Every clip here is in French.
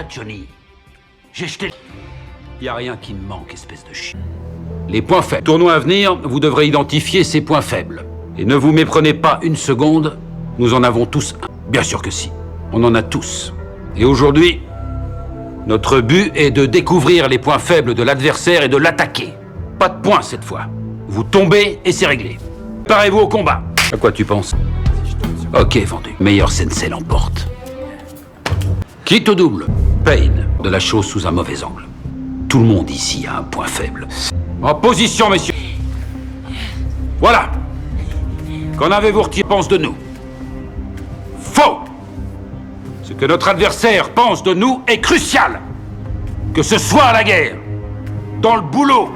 Johnny. J'ai jeté... Y a rien qui me manque, espèce de chien. Les points faibles. Tournoi à venir, vous devrez identifier ces points faibles. Et ne vous méprenez pas une seconde, nous en avons tous un. Bien sûr que si. On en a tous. Et aujourd'hui, notre but est de découvrir les points faibles de l'adversaire et de l'attaquer. Pas de points cette fois. Vous tombez et c'est réglé. Préparez-vous au combat. À quoi tu penses? Ok, vendu. Meilleur sensei l'emporte. Quitte au double. Payne, de la chose sous un mauvais angle. Tout le monde ici a un point faible. En position, messieurs. Voilà. Qu'en avez-vous retiré pense de nous? Faux. Ce que notre adversaire pense de nous est crucial. Que ce soit à la guerre, dans le boulot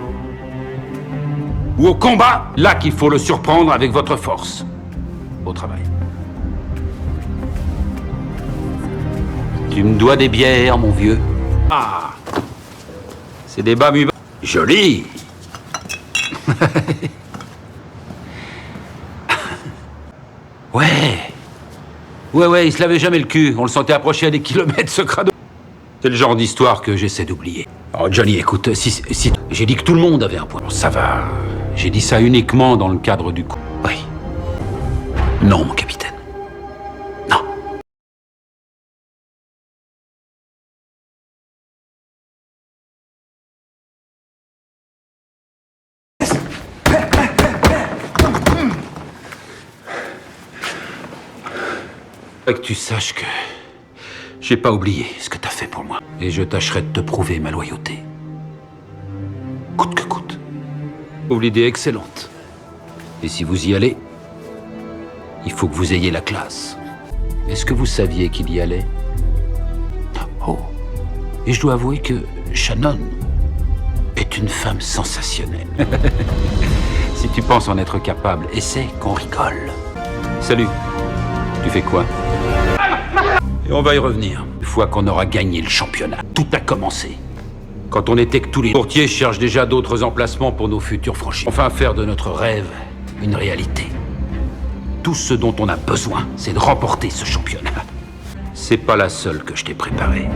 ou au combat, là qu'il faut le surprendre avec votre force. Au travail. Tu me dois des bières, mon vieux. Ah. C'est des bas mubas. Joli. Ouais, il se lavait jamais le cul. On le sentait approcher à des kilomètres, ce crado. C'est le genre d'histoire que j'essaie d'oublier. Oh, Johnny, écoute, si... J'ai dit que tout le monde avait un point. Ça va. J'ai dit ça uniquement dans le cadre du coup. Oui. Non, mon capitaine. Non. Que tu saches que j'ai pas oublié ce que t'as fait pour moi. Et je tâcherai de te prouver ma loyauté. Coûte que coûte. Trouve l'idée excellente. Et si vous y allez, il faut que vous ayez la classe. Est-ce que vous saviez qu'il y allait? Oh. Et je dois avouer que Shannon est une femme sensationnelle. Si tu penses en être capable, essaie qu'on rigole. Salut. Tu fais quoi? Et on va y revenir. Une fois qu'on aura gagné le championnat, tout a commencé. Quand on était que tous les courtiers cherchent déjà d'autres emplacements pour nos futurs franchises. Enfin, faire de notre rêve une réalité. Tout ce dont on a besoin, c'est de remporter ce championnat. C'est pas la seule que je t'ai préparée.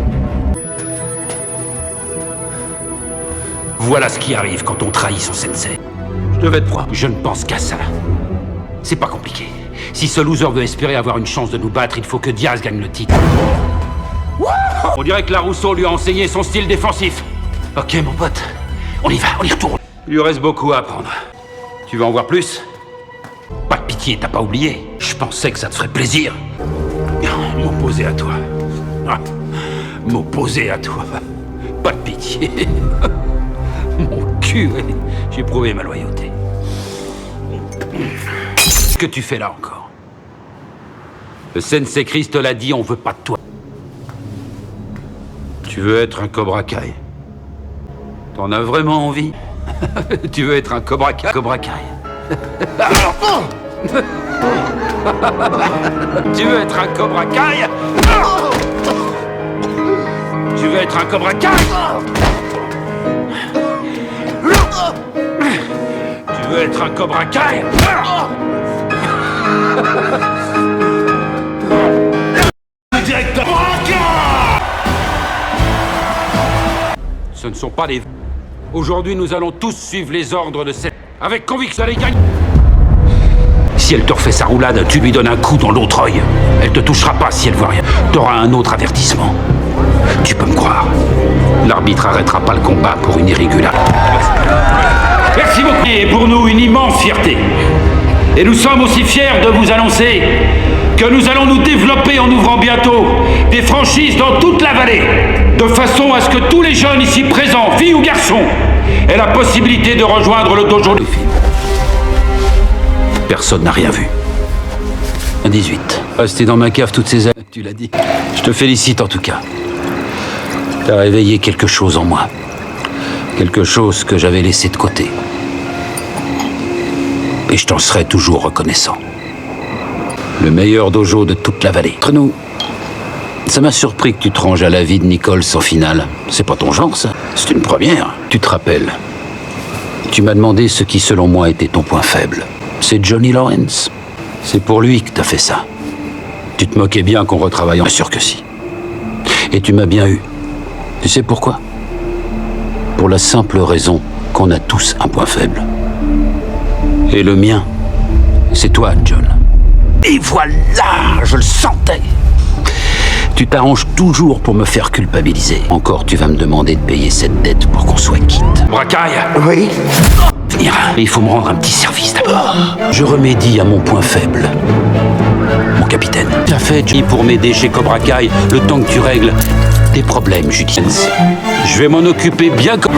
Voilà ce qui arrive quand on trahit son sensei. Je devais te croire. Je ne pense qu'à ça. C'est pas compliqué. Si ce loser veut espérer avoir une chance de nous battre, il faut que Diaz gagne le titre. On dirait que Larousseau lui a enseigné son style défensif. Ok, mon pote. On y va, on y retourne. Il lui reste beaucoup à apprendre. Tu veux en voir plus? Pas de pitié, t'as pas oublié. Je pensais que ça te ferait plaisir. M'opposer à toi. M'opposer à toi. Pas de pitié. Mon cul, j'ai prouvé ma loyauté. Qu'est-ce que tu fais là encore? Le Sensei Chris te l'a dit, on veut pas de toi. Tu veux être un Cobra Kai? T'en as vraiment envie? Tu veux être un Cobra Kai? Cobra Kai. Tu veux être un Cobra Kai? Tu veux être un Cobra Kai? Tu veux être un Cobra Kai? Ce ne sont pas les... Aujourd'hui, nous allons tous suivre les ordres de cette... Avec conviction, allez gagner. Si elle te refait sa roulade, tu lui donnes un coup dans l'autre œil. Elle te touchera pas si elle voit rien. T'auras un autre avertissement. Tu peux me croire. L'arbitre arrêtera pas le combat pour une irrégularité. Merci beaucoup. Et pour nous, une immense fierté. Et nous sommes aussi fiers de vous annoncer que nous allons nous développer en ouvrant bientôt des franchises dans toute la vallée, de façon à ce que tous les jeunes ici présents, filles ou garçons, aient la possibilité de rejoindre le dojo de filles. Personne n'a rien vu. 18. Rester dans ma cave toutes ces années, tu l'as dit. Je te félicite en tout cas. T'as réveillé quelque chose en moi. Quelque chose que j'avais laissé de côté. Et je t'en serai toujours reconnaissant. Le meilleur dojo de toute la vallée. Entre nous, ça m'a surpris que tu te ranges à la vie de Nicole sans finale. C'est pas ton genre, ça. C'est une première. Tu te rappelles, tu m'as demandé ce qui, selon moi, était ton point faible. C'est Johnny Lawrence. C'est pour lui que t'as fait ça. Tu te moquais bien qu'on retravaille, bien sûr que si. Et tu m'as bien eu. Tu sais pourquoi? Pour la simple raison qu'on a tous un point faible. Et le mien, c'est toi, John. Et voilà, je le sentais. Tu t'arranges toujours pour me faire culpabiliser. Encore, tu vas me demander de payer cette dette pour qu'on soit quitte. Bracaille! Oui. Il faut me rendre un petit service d'abord. Je remédie à mon point faible. Mon capitaine. T'as fait, Johnny, pour m'aider chez Cobra Kai le temps que tu règles tes problèmes judiciaires. Je vais m'en occuper bien comme...